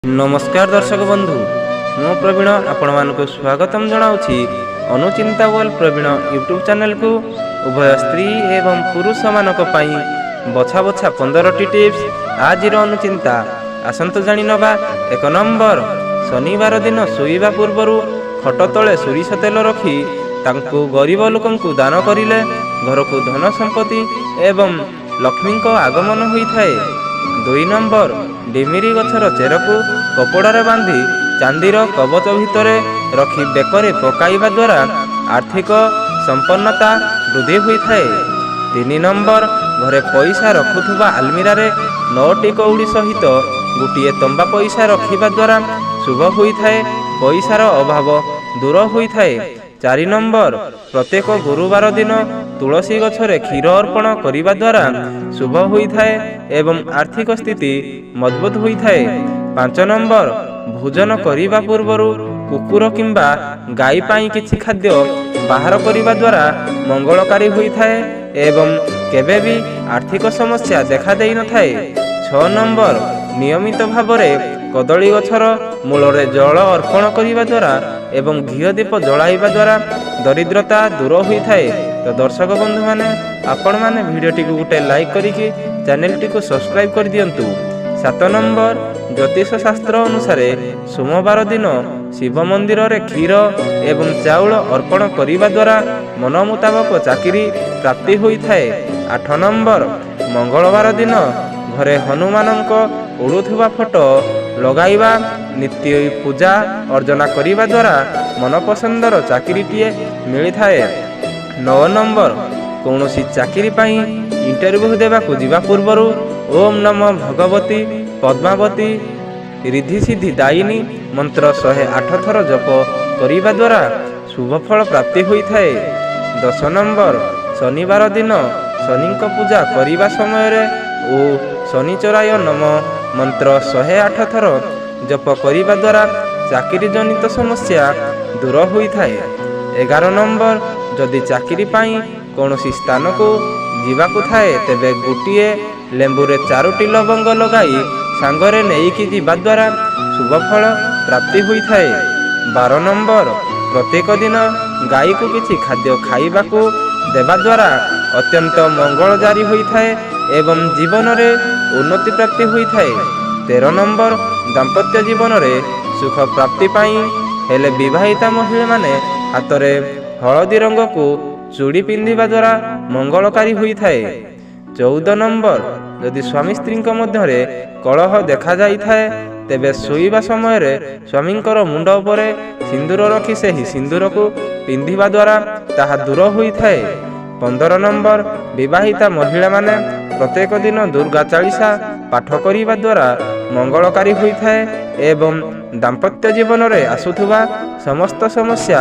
नमस्कार दर्शक बंधु मु प्रवीण आपण मानक स्वागतम जनाऊँगी अनुचिंता वर्ल्ड प्रवीण यूट्यूब चैनल को उभय स्त्री एवं पुरुष मानक पई बछा बछा 15टी टिप्स आज अनुचिंता आसंत जानी नबा। 1 नंबर शनिवार दिन शोइबा पूर्व खट तले सोरिष तेल रखी तांको गरीब लोकंकु दान करिले घर को धन संपत्ति एवं लक्ष्मी को आगमन होइथाए। 2 नंबर डिमिरी गछर चेर को कपड़ारे बांधी चांदीर कवच भितर रखी बेकरे पकाइबा द्वारा आर्थिक संपन्नता वृद्धि होइथाए। 3 नंबर घरे पैसा रखुथुबा आलमीरा रे 9टी कौड़ी सहित गोटे तंबा पैसा रखिबा द्वारा शुभ होइथाए, पैसार अभाव दूर होइथाए। 4 नंबर प्रत्येक गुरुवार दिन तुलसी गछरे क्षीर अर्पण करिबा द्वारा शुभ होइथाए एवं आर्थिक स्थिति मजबूत होइथाए। 5 नंबर भोजन करिबा पूर्वरु कुकुर किंबा गाई पाई किछि खाद्य बाहर करिबा द्वारा मंगलकारी होइथाए एवं केबे भी आर्थिक समस्या देखा देई न थाए। 6 नंबर नियमित भावरे कदली गछर मूलरे जल अर्पण करिबा द्वारा एवं घिओ दीप जलाइबा द्वारा दरिद्रता दूर होइथाए। तो दर्शक बंधु माने आपण माने वीडियोटी को गोटे लाइक करिकि चैनल टी को सब्सक्राइब कर दियंतु। 7 नंबर ज्योतिष शास्त्र अनुसार सोमवार दिन शिव मंदिर रे क्षीर एवं चाउल अर्पण करिबा द्वारा मन मुताबक चाकरी प्राप्ति होइथाए। 8 नंबर मंगलवार दिन घरे हनुमानक उड़ुथुबा फोटो लगाइबा नित्य पूजा अर्चना करिबा द्वारा मनपसंदर चाकरीटीए मिलिथाए। 9 नंबर कौनसी चाकरी पाई इंटरव्यू देवाकू जिबा पूर्वरु ओम नमो भगवती पद्मावती रिद्धि सिद्धि दायिनी मंत्र 108 थर जप करिबा द्वारा शुभ फल प्राप्ति होइथाए। 10 नंबर शनिवार दिन शनिक पूजा करिबा समय रे ओ शनिचराय नम मंत्र 108 थर जप करिबा द्वारा चाकरी जनित समस्या दूर होइथाए। 11 नंबर जदि चाकरी पाई कौनसी स्थान को जीवाकू थाए तेबे गोटे लेंबू रे 4टी लवंग लगाई सांगरे नेइकी जीवा द्वारा शुभ फल प्राप्ति होइथाए। 12 नंबर प्रत्येक दिन गाई को किछि खाद्य खाइबाकू देवा द्वारा अत्यंत मंगल जारी होइथाए एवं जीवन रे उन्नति प्राप्ति होइथाए। 13 नंबर दाम्पत्य जीवन रे सुख प्राप्ति पाई हेले विवाहिता महिला माने हाथ रे हलदी रंग को चूड़ी पिंधिबा द्वारा मंगलकारी होइथाए। 14 नंबर यदि स्वामी स्त्री मध्य रे कलह देखा जाइथाए तेबे सोइबा समय रे स्वामींकर मुंड उपरे सिंदूर रखी सेही सिंदूर को पिंधिबा द्वारा ताहा दूर होइथाए। 15 नंबर विवाहिता महिला माने प्रत्येक दिन दुर्गा चालीसा पाठ करिबा द्वारा मंगलकारी होइथाए एवं दाम्पत्य जीवन रे आसुथुबा समस्त समस्या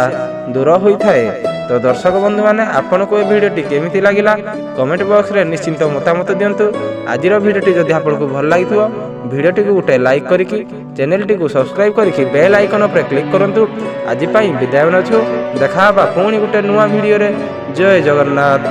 दूर होइथाए। तो दर्शक बंधु माने आपन को वीडियोटी केमिति लागिला कमेंट बॉक्स रे निश्चिंत मतामत दियंतु। आजिर वीडियोटी जदि आपन को भल लागिथो वीडियोटी को गोटे लाइक करिकि चैनल टी को सब्सक्राइब करिकि बेल आइकन पर क्लिक करंतु। आज पई विदाय नछु देखा बा पुणी गोटे नुवा वीडियो रे। जय जगन्नाथ।